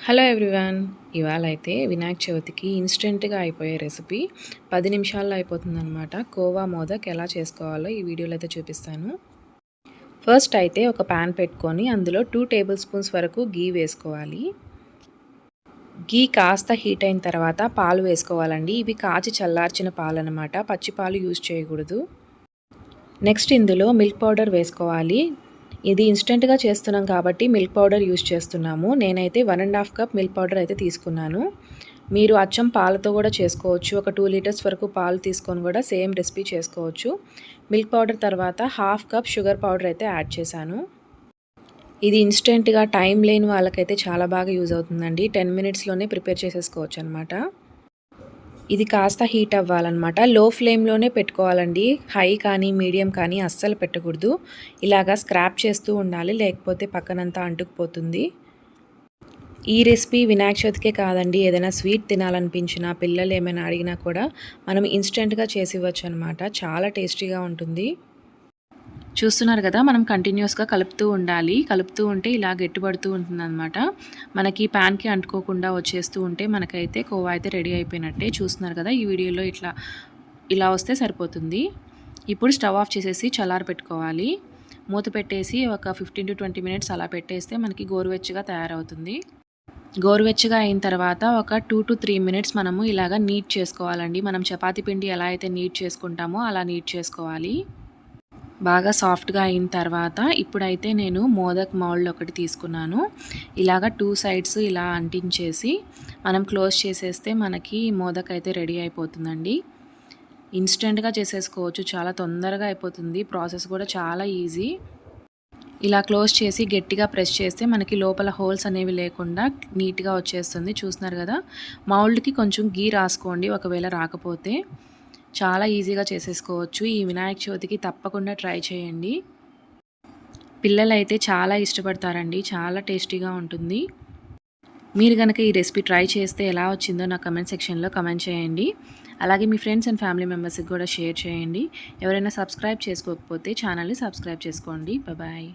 Hello everyone. ఇవాళ అయితే వినాయక చవితికి ఇన్స్టెంట్గా అయిపోయే రెసిపీ 10 నిమిషాల్లో అయిపోతుందన్నమాట. కోవా మోదక్ ఎలా చేసుకోవాలో ఈ వీడియోలో అయితే చూపిస్తాను. ఫస్ట్ అయితే ఒక ప్యాన్ పెట్టుకొని అందులో 2 టేబుల్ స్పూన్స్ వరకు గీ వేసుకోవాలి. గీ కాస్త హీట్ అయిన తర్వాత పాలు వేసుకోవాలండి. ఇవి కాచి చల్లార్చిన పాలు అన్నమాట, పచ్చి పాలు యూజ్ చేయకూడదు. నెక్స్ట్ ఇందులో మిల్క్ పౌడర్ వేసుకోవాలి. ఇది ఇన్స్టెంట్గా చేస్తున్నాం కాబట్టి మిల్క్ పౌడర్ యూస్ చేస్తున్నాము. నేనైతే 1.5 కప్ మిల్క్ పౌడర్ అయితే తీసుకున్నాను. మీరు అచ్చం పాలతో కూడా చేసుకోవచ్చు. ఒక 2 లీటర్స్ వరకు పాలు తీసుకొని కూడా సేమ్ రెసిపీ చేసుకోవచ్చు. మిల్క్ పౌడర్ తర్వాత 1/2 కప్ షుగర్ పౌడర్ అయితే యాడ్ చేశాను. ఇది ఇన్స్టెంట్గా టైం లేని వాళ్ళకైతే చాలా బాగా యూజ్ అవుతుందండి. 10 మినిట్స్లోనే ప్రిపేర్ చేసేసుకోవచ్చు అనమాట. ఇది కాస్త హీట్ అవ్వాలన్నమాట. లో ఫ్లేమ్లోనే పెట్టుకోవాలండి. హై కానీ మీడియం కానీ అస్సలు పెట్టకూడదు. ఇలాగా స్క్రాప్ చేస్తూ ఉండాలి, లేకపోతే పక్కనంతా అంటుకుపోతుంది. ఈ రెసిపీ వినాయక చవితికే కాదండి, ఏదైనా స్వీట్ తినాలనిపించినా పిల్లలు ఏమైనా అడిగినా కూడా మనం ఇన్స్టెంట్గా చేసి ఇవ్వచ్చు అనమాట. చాలా టేస్టీగా ఉంటుంది. చూస్తున్నారు కదా, మనం కంటిన్యూస్గా కలుపుతూ ఉండాలి. కలుపుతూ ఉంటే ఇలా గట్టిపడుతూ ఉంటుందన్నమాట. మనకి ప్యాన్కి అంటుకోకుండా వచ్చేస్తూ ఉంటే మనకైతే కోవా అయితే రెడీ అయిపోయినట్టే. చూస్తున్నారు కదా, ఈ వీడియోలో ఇలా వస్తే సరిపోతుంది. ఇప్పుడు స్టవ్ ఆఫ్ చేసేసి చల్లారి పెట్టుకోవాలి. మూత పెట్టేసి ఒక 15 to 20 మినిట్స్ అలా పెట్టేస్తే మనకి గోరువెచ్చగా తయారవుతుంది. గోరువెచ్చగా అయిన తర్వాత ఒక 2 to 3 మినిట్స్ మనము ఇలాగ నీట్ చేసుకోవాలండి. మనం చపాతీ పిండి ఎలా అయితే నీట్ చేసుకుంటామో అలా నీట్ చేసుకోవాలి. బాగా సాఫ్ట్గా అయిన తర్వాత ఇప్పుడైతే నేను మోదక్ మౌల్డ్ ఒకటి తీసుకున్నాను. ఇలాగ 2 సైడ్స్ ఇలా అంటించేసి మనం క్లోజ్ చేసేస్తే మనకి మోదక్ అయితే రెడీ అయిపోతుందండి. ఇన్స్టెంట్గా చేసేసుకోవచ్చు, చాలా తొందరగా అయిపోతుంది. ప్రాసెస్ కూడా చాలా ఈజీ. ఇలా క్లోజ్ చేసి గట్టిగా ప్రెస్ చేస్తే మనకి లోపల హోల్స్ అనేవి లేకుండా నీట్గా వచ్చేస్తుంది. చూస్తున్నారు కదా, మౌల్డ్కి కొంచెం గీ రాసుకోండి ఒకవేళ రాకపోతే. చాలా ఈజీగా చేసేసుకోవచ్చు. ఈ వినాయక చవితికి తప్పకుండా ట్రై చేయండి. పిల్లలైతే చాలా ఇష్టపడతారండి. చాలా టేస్టీగా ఉంటుంది. మీరు కనుక ఈ రెసిపీ ట్రై చేస్తే ఎలా వచ్చిందో నా కమెంట్ సెక్షన్లో కమెంట్ చేయండి. అలాగే మీ ఫ్రెండ్స్ అండ్ ఫ్యామిలీ మెంబర్స్కి కూడా షేర్ చేయండి. ఎవరైనా సబ్స్క్రైబ్ చేసుకోకపోతే ఛానల్ని సబ్స్క్రైబ్ చేసుకోండి. బాయ్.